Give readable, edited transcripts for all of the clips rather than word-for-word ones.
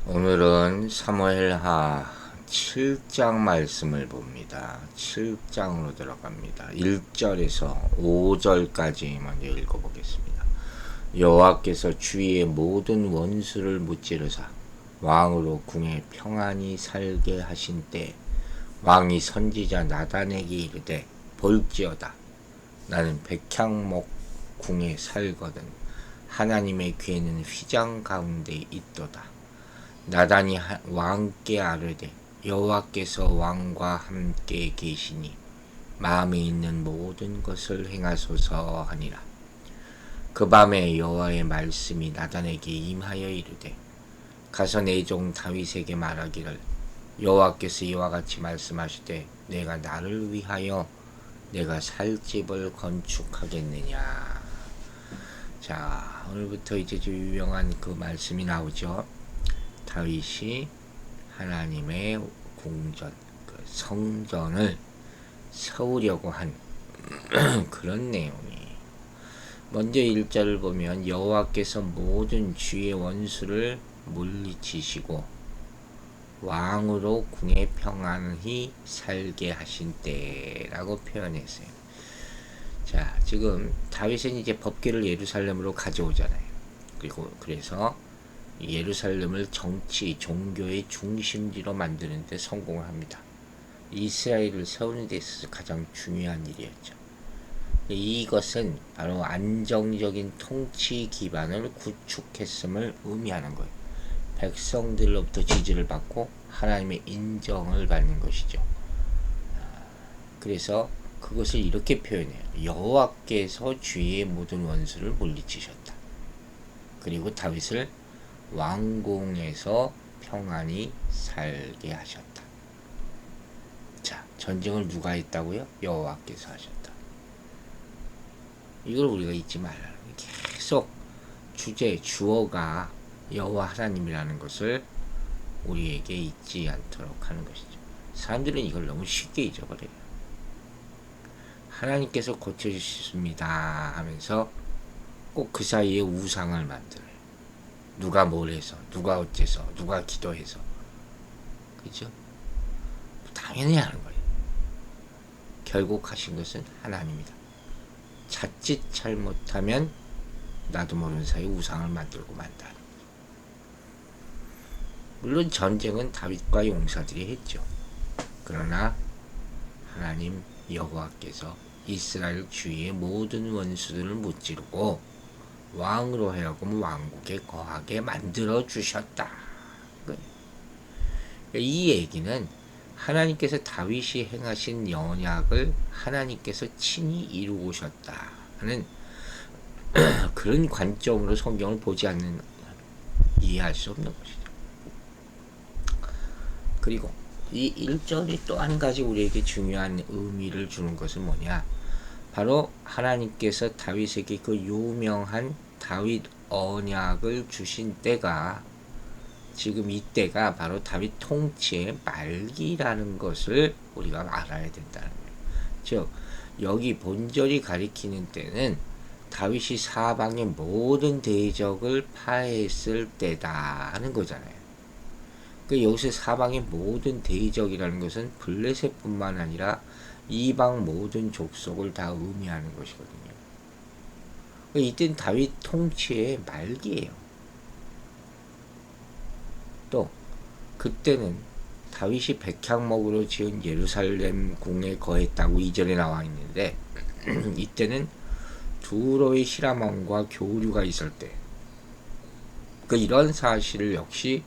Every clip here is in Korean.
오늘은 사무엘하 7장 말씀을 봅니다. 7장으로 들어갑니다. 1절에서 5절까지 먼저 읽어보겠습니다. 여호와께서 주위의 모든 원수를 무찌르사 왕으로 궁에 평안히 살게 하신 때 왕이 선지자 나단에게 이르되 볼지어다 나는 백향목 궁에 살거든 하나님의 괴는 휘장 가운데 있도다. 나단이 왕께 아뢰되 여호와께서 왕과 함께 계시니 마음에 있는 모든 것을 행하소서 하니라. 그 밤에 여호와의 말씀이 나단에게 임하여 이르되 가서 내 종 다윗에게 말하기를 여호와께서 이와 같이 말씀하시되 내가 나를 위하여 내가 살 집을 건축하겠느냐. 자, 오늘부터 이제 좀 유명한 그 말씀이 나오죠. 다윗이 하나님의 궁전, 그 성전을 세우려고 한 그런 내용이. 먼저 1절을 보면 여호와께서 모든 주의 원수를 물리치시고 왕으로 궁에 평안히 살게 하신 때라고 표현했어요. 자, 지금 다윗은 이제 법궤를 예루살렘으로 가져오잖아요. 그래서 예루살렘을 정치, 종교의 중심지로 만드는 데 성공을 합니다. 이스라엘을 세우는 데 있어서 가장 중요한 일이었죠. 이것은 바로 안정적인 통치 기반을 구축했음을 의미하는 거예요. 백성들로부터 지지를 받고 하나님의 인정을 받는 것이죠. 그래서 그것을 이렇게 표현해요. 여호와께서 주의 모든 원수를 물리치셨다. 그리고 다윗을 왕궁에서 평안히 살게 하셨다. 자, 전쟁을 누가 했다고요? 여호와께서 하셨다. 이걸 우리가 잊지 말라는 거예요. 계속 주어가 여호와 하나님이라는 것을 우리에게 잊지 않도록 하는 것이죠. 사람들은 이걸 너무 쉽게 잊어버려요. 하나님께서 고쳐주셨습니다 하면서 꼭 그 사이에 우상을 만들어요. 누가 뭘 해서, 누가 어째서, 누가 기도해서. 그죠? 당연히 하는 거예요. 결국 하신 것은 하나님이다. 자칫 잘못하면 나도 모르는 사이에 우상을 만들고 만다. 물론 전쟁은 다윗과 용사들이 했죠. 그러나 하나님 여호와께서 이스라엘 주위의 모든 원수들을 무찌르고 왕으로 하여금 왕국에 거하게 만들어 주셨다. 이 얘기는 하나님께서 다윗이 행하신 언약을 하나님께서 친히 이루오셨다 하는 그런 관점으로 성경을 보지 않는 이해할 수 없는 것이죠. 그리고 이 1절이 또 한 가지 우리에게 중요한 의미를 주는 것은 뭐냐? 바로 하나님께서 다윗에게 그 유명한 다윗 언약을 주신 때가 지금 이때가 바로 다윗 통치의 말기라는 것을 우리가 알아야 된다는 거예요. 즉 여기 본절이 가리키는 때는 다윗이 사방의 모든 대적을 파했을 때다 하는 거잖아요. 여기서 사방의 모든 대적이라는 것은 블레셋뿐만 아니라 이방 모든 족속을 다 의미하는 것이거든요. 이때는 다윗 통치의 말기예요. 또 그때는 다윗이 백향목으로 지은 예루살렘 궁에 거했다고 이전에 나와 있는데 이때는 두로의 시라몬과 교류가 있을 때 이런 사실을 역시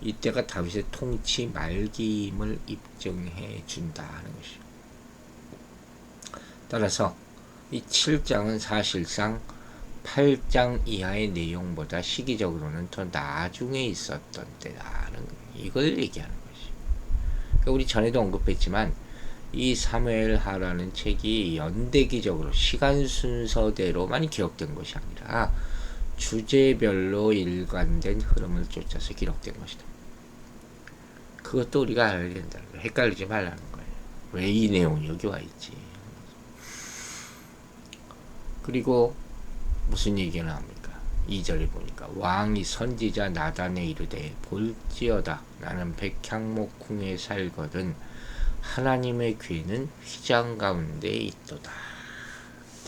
이때가 다윗의 통치 말기임을 입증해 준다는 것이죠. 따라서 이 7장은 사실상 8장 이하의 내용보다 시기적으로는 더 나중에 있었던 때라는 이걸 얘기하는 것이. 그러니까 우리 전에도 언급했지만 이 사무엘하라는 책이 연대기적으로 시간 순서대로만 기록된 것이 아니라 주제별로 일관된 흐름을 쫓아서 기록된 것이다. 그것도 우리가 알아야 된다는 거예요. 헷갈리지 말라는 거예요. 왜 이 내용이 여기 와 있지? 그리고 무슨 얘기가 나옵니까? 2절에 보니까 왕이 선지자 나단에 이르되 볼지어다 나는 백향목 궁에 살거든 하나님의 귀는 휘장 가운데 있도다.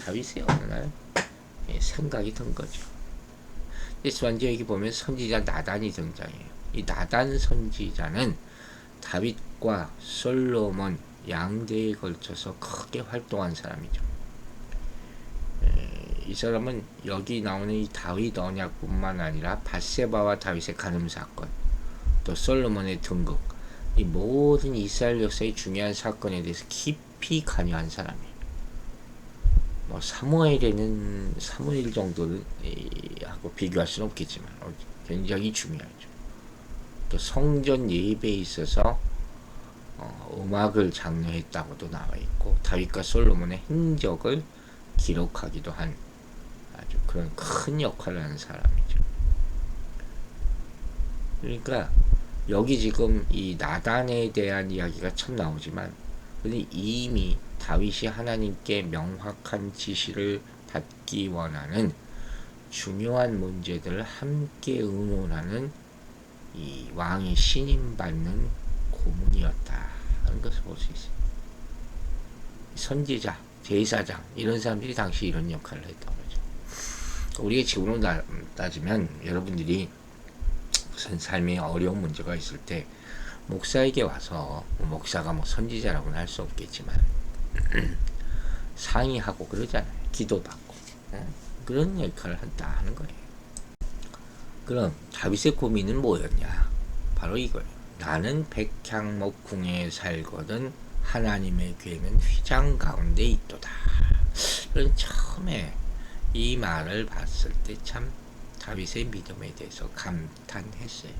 다윗의 어느 날 생각이 든 거죠. 먼저 여기 보면 선지자 나단이 등장해요. 이 나단 선지자는 다윗과 솔로몬 양대에 걸쳐서 크게 활동한 사람이죠. 이 사람은 여기 나오는 이 다윗 언약뿐만 아니라 밧세바와 다윗의 간음 사건, 또 솔로몬의 등극, 이 모든 이스라엘 역사의 중요한 사건에 대해서 깊이 관여한 사람이에요. 뭐 사무엘 정도는 하고 비교할 수는 없겠지만 굉장히 중요하죠. 또 성전 예배에 있어서 음악을 장려했다고도 나와 있고 다윗과 솔로몬의 행적을 기록하기도 한 아주 그런 큰 역할을 하는 사람이죠. 그러니까 여기 지금 이 나단에 대한 이야기가 참 나오지만 이미 다윗이 하나님께 명확한 지시를 받기 원하는 중요한 문제들을 함께 의논하는 이 왕이 신임받는 고문이었다 하는 것을 볼 수 있어요. 선지자, 제사장 이런 사람들이 당시 이런 역할을 했던 거죠. 우리가 지금으로 따지면 여러분들이 무슨 삶에 어려운 문제가 있을 때 목사에게 와서 목사가 뭐 선지자라고는 할 수 없겠지만 상의하고 그러잖아요. 기도받고 그런 역할을 한다 하는 거예요. 그럼 다윗의 고민은 뭐였냐? 바로 이거예요. 나는 백향목 궁에 살거든 하나님의 괴는 휘장 가운데 있도다. 그런 처음에 이 말을 봤을 때 참 다윗의 믿음에 대해서 감탄했어요.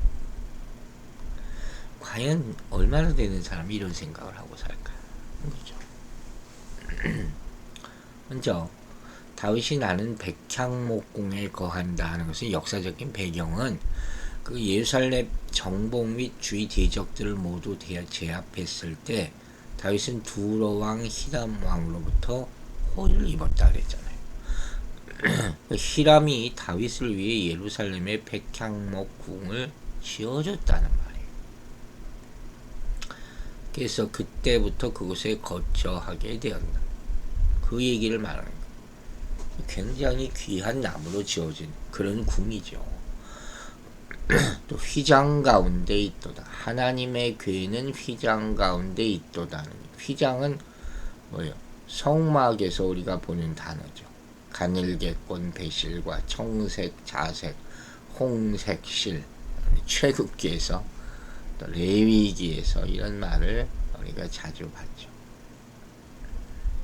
과연 얼마나 되는 사람이 이런 생각을 하고 살까? 그죠? 먼저 다윗이 나는 백향목궁에 거한다 하는 것은 역사적인 배경은 그 예루살렘 정복 및 주위 대적들을 모두 제압했을 때 다윗은 두로왕 히람 왕으로부터 호의를 입었다 그랬잖아요. 히람이 다윗을 위해 예루살렘의 백향목궁을 지어줬다는 말이에요. 그래서 그때부터 그곳에 거처하게 되었다. 그 얘기를 말하는 거예요. 굉장히 귀한 나무로 지어진 그런 궁이죠. 또 휘장 가운데 있도다. 하나님의 괴는 휘장 가운데 있도다. 휘장은 뭐예요? 성막에서 우리가 보는 단어죠. 가늘게꼰 배실과 청색, 자색, 홍색 실, 출애굽기에서 또 레위기에서 이런 말을 우리가 자주 봤죠.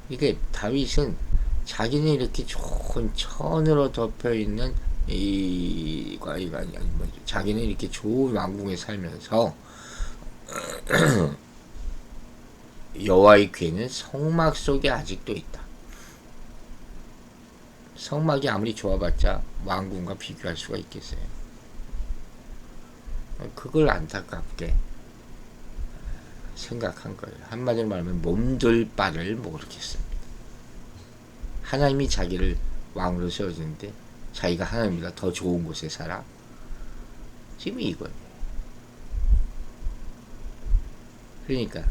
이게 다윗은 자기는 이렇게 좋은 천으로 덮여 있는 자기는 이렇게 좋은 왕궁에 살면서 여호와의 괴는 성막 속에 아직도 있다. 성막이 아무리 좋아봤자 왕궁과 비교할 수가 있겠어요. 그걸 안타깝게 생각한 거예요. 한마디로 말하면 몸둘 바를 모르겠습니다. 하나님이 자기를 왕으로 세워주는데 자기가 하나님보다 더 좋은 곳에 살아? 지금 이거예요. 그러니까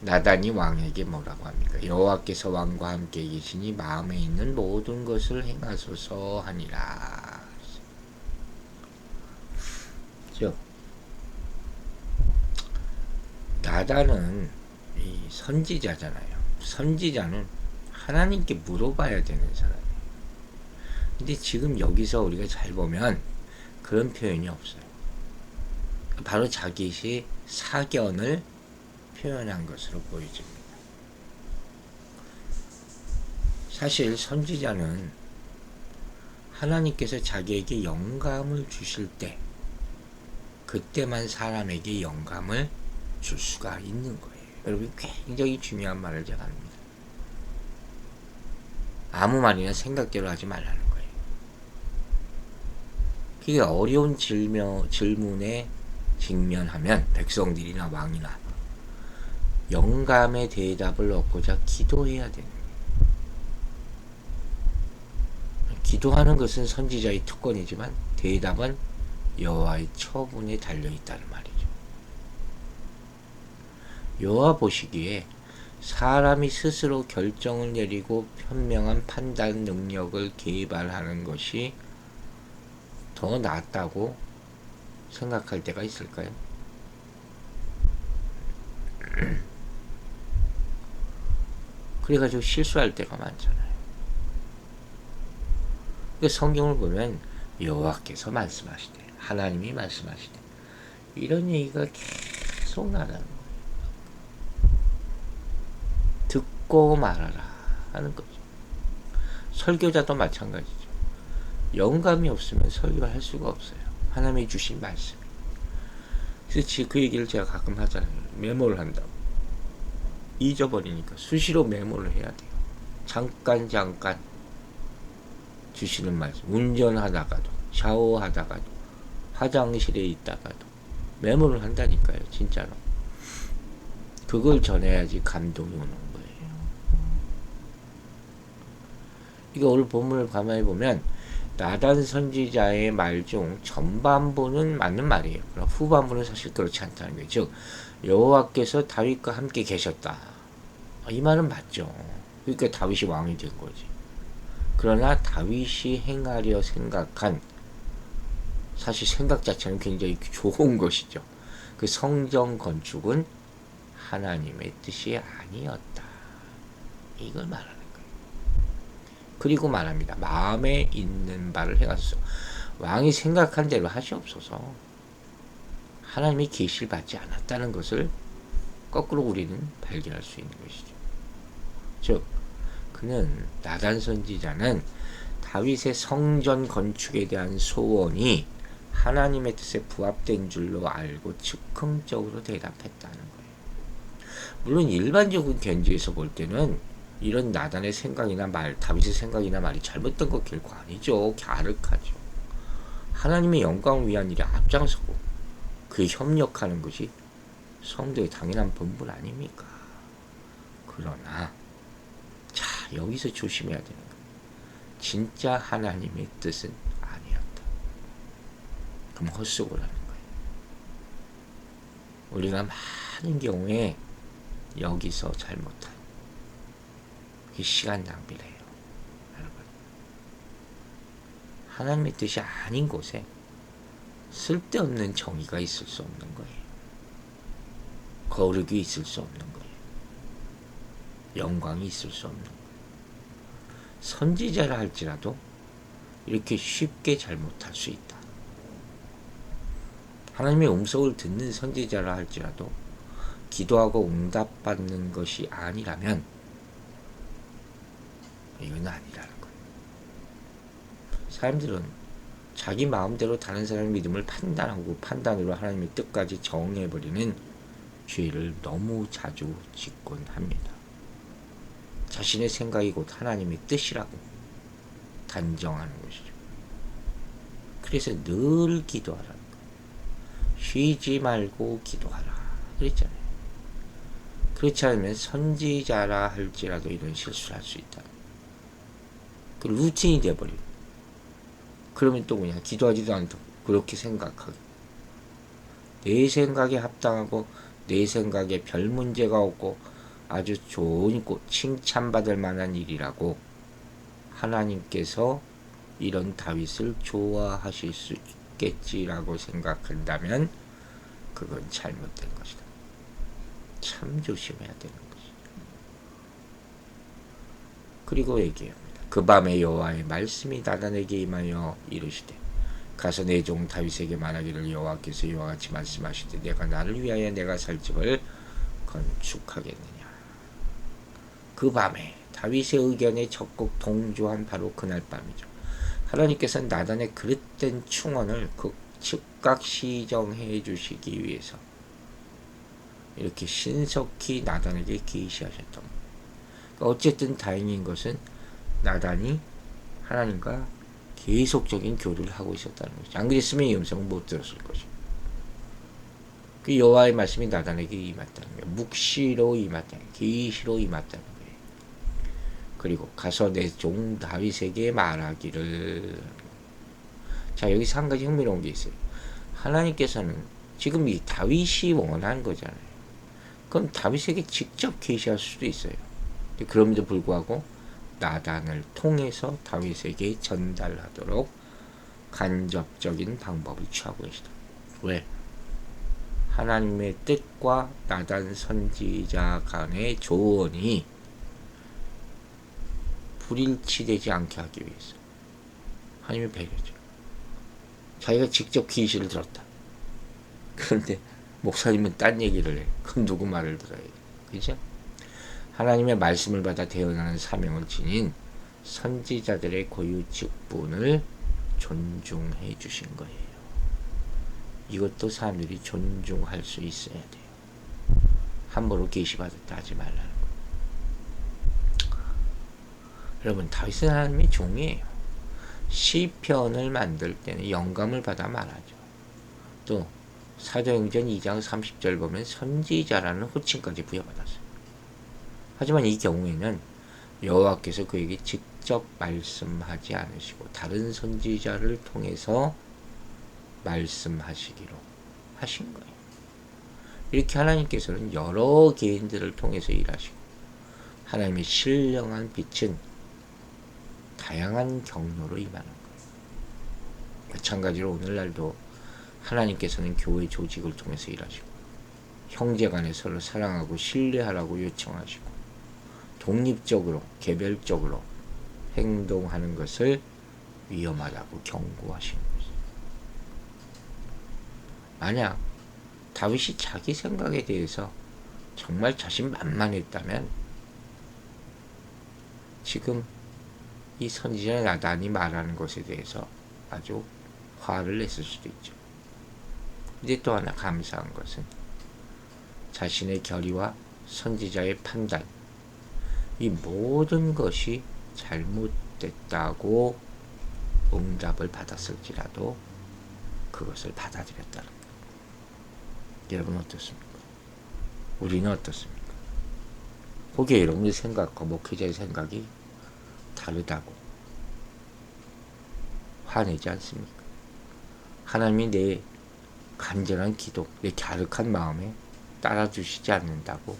나단이 왕에게 뭐라고 합니까? 여호와께서 왕과 함께 계시니 마음에 있는 모든 것을 행하소서 하니라. 그렇죠? 나단은 이 선지자잖아요. 선지자는 하나님께 물어봐야 되는 사람이에요. 근데 지금 여기서 우리가 잘 보면 그런 표현이 없어요. 바로 자기의 사견을 표현한 것으로 보여집니다. 사실 선지자는 하나님께서 자기에게 영감을 주실 때 그때만 사람에게 영감을 줄 수가 있는 거예요. 여러분 굉장히 중요한 말을 제가 합니다. 아무 말이나 생각대로 하지 말라는 거예요. 그게 어려운 질문에 직면하면 백성들이나 왕이나 영감의 대답을 얻고자 기도해야 되는 거예요. 기도하는 것은 선지자의 특권이지만 대답은 여호와의 처분에 달려있다는 말이죠. 여호와 보시기에 사람이 스스로 결정을 내리고 현명한 판단 능력을 개발하는 것이 더 낫다고 생각할 때가 있을까요? 그래가지고 실수할 때가 많잖아요. 성경을 보면 여호와께서 말씀하시되, 하나님이 말씀하시되, 이런 얘기가 계속 나가는 거예요. 듣고 말하라 하는 거죠. 설교자도 마찬가지죠. 영감이 없으면 설교를 할 수가 없어요. 하나님이 주신 말씀이. 그래서 그 얘기를 제가 가끔 하잖아요. 메모를 한다고. 잊어버리니까 수시로 메모를 해야 돼요. 잠깐 주시는 말씀. 운전하다가도, 샤워하다가도, 화장실에 있다가도 메모를 한다니까요. 진짜로. 그걸 전해야지 감동이 오는 거예요. 이거 오늘 본문을 가만히 보면 나단 선지자의 말 중 전반부는 맞는 말이에요. 그러나 후반부는 사실 그렇지 않다는 거예요. 즉 여호와께서 다윗과 함께 계셨다. 이 말은 맞죠. 그러니까 다윗이 왕이 된 거지. 그러나 다윗이 행하려 생각한, 사실 생각 자체는 굉장히 좋은 것이죠. 그 성전 건축은 하나님의 뜻이 아니었다. 이걸 말하는 거예요. 그리고 말합니다. 마음에 있는 바를 행하소서. 왕이 생각한 대로 하시옵소서. 하나님이 계시를 받지 않았다는 것을 거꾸로 우리는 발견할 수 있는 것이죠. 즉 그는, 나단 선지자는 다윗의 성전 건축에 대한 소원이 하나님의 뜻에 부합된 줄로 알고 즉흥적으로 대답했다는 거예요. 물론 일반적인 견지에서 볼 때는 이런 나단의 생각이나 말, 다윗의 생각이나 말이 잘못된 것 결코 아니죠. 갸륵하죠. 하나님의 영광을 위한 일에 앞장서고 그에 협력하는 것이 성도의 당연한 본분 아닙니까? 그러나 자, 여기서 조심해야 되는 거예요. 진짜 하나님의 뜻은 아니었다. 그럼 헛수고라는 거예요. 우리가 많은 경우에 여기서 잘못한, 그게 시간 낭비래요. 여러분, 하나님의 뜻이 아닌 곳에 쓸데없는 정의가 있을 수 없는 거예요. 거룩이 있을 수 없는 거예요. 영광이 있을 수 없는 거예요. 선지자라 할지라도 이렇게 쉽게 잘못할 수 있다. 하나님의 음성을 듣는 선지자라 할지라도 기도하고 응답받는 것이 아니라면 이건 아니라는 거예요. 사람들은 자기 마음대로 다른 사람의 믿음을 판단하고 판단으로 하나님의 뜻까지 정해버리는 죄를 너무 자주 짓곤 합니다. 자신의 생각이 곧 하나님의 뜻이라고 단정하는 것이죠. 그래서 늘 기도하라는 거예요. 쉬지 말고 기도하라 그랬잖아요. 그렇지 않으면 선지자라 할지라도 이런 실수를 할 수 있다. 그 루틴이 돼버리고, 그러면 또 그냥 기도하지도 않고 그렇게 생각하고, 내 생각에 합당하고 내 생각에 별 문제가 없고 아주 좋은 칭찬받을 만한 일이라고 하나님께서 이런 다윗을 좋아하실 수 있겠지라고 생각한다면 그건 잘못된 것이다. 참 조심해야 되는 것이죠. 그리고 얘기합니다. 그 밤에 여호와의 말씀이 나단에게 임하여 이르시되, 가서 내 종 다윗에게 말하기를, 여호와께서 이와 같이 말씀하시되, 내가 나를 위하여 내가 살 집을 건축하겠느냐. 그 밤에 다윗의 의견에 적극 동조한 바로 그날 밤이죠. 하나님께서는 나단의 그릇된 충언을 즉각 시정해 주시기 위해서 이렇게 신속히 나단에게 계시하셨던 겁니다. 어쨌든 다행인 것은 나단이 하나님과 계속적인 교류를 하고 있었다는 것이죠. 안 그랬으면 이 음성을 못 들었을 것이고, 그 여호와의 말씀이 나단에게 임했다는 거예요. 묵시로 임했다는 거예요. 계시로 임했다는 거예요. 그리고 가서 내 종 다윗에게 말하기를. 자, 여기서 한 가지 흥미로운 게 있어요. 하나님께서는 지금 이 다윗이 원한 거잖아요. 그럼 다윗에게 직접 계시할 수도 있어요. 그럼에도 불구하고 나단을 통해서 다윗에게 전달하도록 간접적인 방법을 취하고 계시다. 왜? 하나님의 뜻과 나단 선지자 간의 조언이 불일치되지 않게 하기 위해서. 하나님의 배려죠. 자기가 직접 계시를 들었다. 그런데 목사님은 딴 얘기를 해. 그럼 누구 말을 들어야 돼? 그죠? 하나님의 말씀을 받아 태어나는 사명을 지닌 선지자들의 고유 직분을 존중해 주신 거예요. 이것도 사람들이 존중할 수 있어야 돼요. 함부로 계시받았다 하지 말라는 거. 여러분, 다윗은 하나님의 종이에요. 시편을 만들 때는 영감을 받아 말하죠. 또 사도행전 2장 30절 보면 선지자라는 호칭까지 부여받았어요. 하지만 이 경우에는 여호와께서 그에게 직접 말씀하지 않으시고 다른 선지자를 통해서 말씀하시기로 하신 거예요. 이렇게 하나님께서는 여러 개인들을 통해서 일하시고 하나님의 신령한 빛은 다양한 경로로 임하는 거예요. 마찬가지로 오늘날도 하나님께서는 교회 조직을 통해서 일하시고 형제간에 서로 사랑하고 신뢰하라고 요청하시고 독립적으로 개별적으로 행동하는 것을 위험하다고 경고하시는 거죠. 만약 다윗이 자기 생각에 대해서 정말 자신만만했다면 지금 이 선지자 나단이 말하는 것에 대해서 아주 화를 냈을 수도 있죠. 근데 또 하나 감사한 것은 자신의 결의와 선지자의 판단, 이 모든 것이 잘못됐다고 응답을 받았을지라도 그것을 받아들였다는 거예요. 여러분 어떻습니까? 우리는 어떻습니까? 거기에 여러분의 생각과 목회자의 생각이 다르다고 화내지 않습니까? 하나님이 내 간절한 기도, 내 갸륵한 마음에 따라주시지 않는다고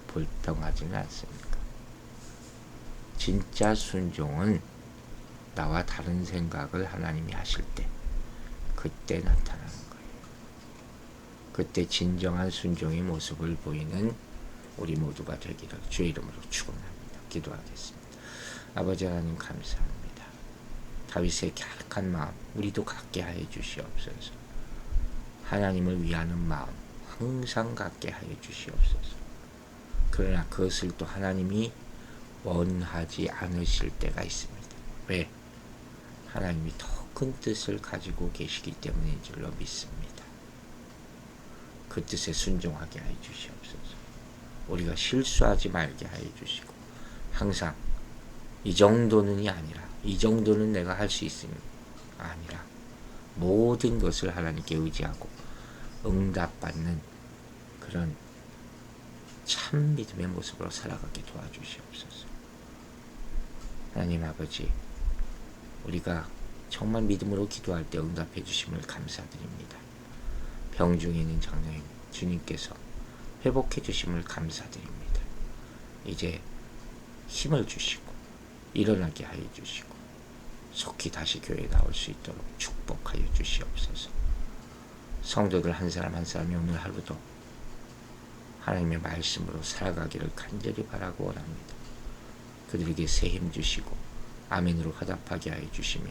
불평하지는 않습니까? 진짜 순종은 나와 다른 생각을 하나님이 하실 때 그때 나타나는 거예요. 그때 진정한 순종의 모습을 보이는 우리 모두가 되기를 주의 이름으로 축원합니다. 기도하겠습니다. 아버지 하나님 감사합니다. 다윗의 갸륵한 마음 우리도 갖게 하여 주시옵소서. 하나님을 위하는 마음 항상 갖게 하여 주시옵소서. 그러나 그것을 또 하나님이 원하지 않으실 때가 있습니다. 왜? 하나님이 더 큰 뜻을 가지고 계시기 때문인 줄로 믿습니다. 그 뜻에 순종하게 하여 주시옵소서. 우리가 실수하지 말게 하여 주시고 항상 이 정도는이 아니라 이 정도는 내가 할 수 있습니다. 아니라 모든 것을 하나님께 의지하고 응답받는 그런 참 믿음의 모습으로 살아가게 도와주시옵소서. 하나님 아버지, 우리가 정말 믿음으로 기도할 때 응답해 주심을 감사드립니다. 병중에 있는 장로님 주님께서 회복해 주심을 감사드립니다. 이제 힘을 주시고 일어나게 하여 주시고 속히 다시 교회에 나올 수 있도록 축복하여 주시옵소서. 성도들 한 사람 한 사람이 오늘 하루도 하나님의 말씀으로 살아가기를 간절히 바라고 원합니다. 그들에게 새 힘 주시고 아멘으로 화답하게 하여 주시며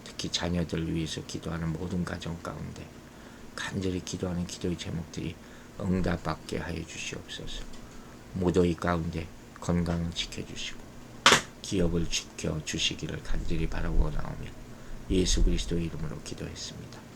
특히 자녀들 위해서 기도하는 모든 가정 가운데 간절히 기도하는 기도의 제목들이 응답받게 하여 주시옵소서. 무더위 가운데 건강을 지켜주시고 기업을 지켜주시기를 간절히 바라고 나오며 예수 그리스도의 이름으로 기도했습니다.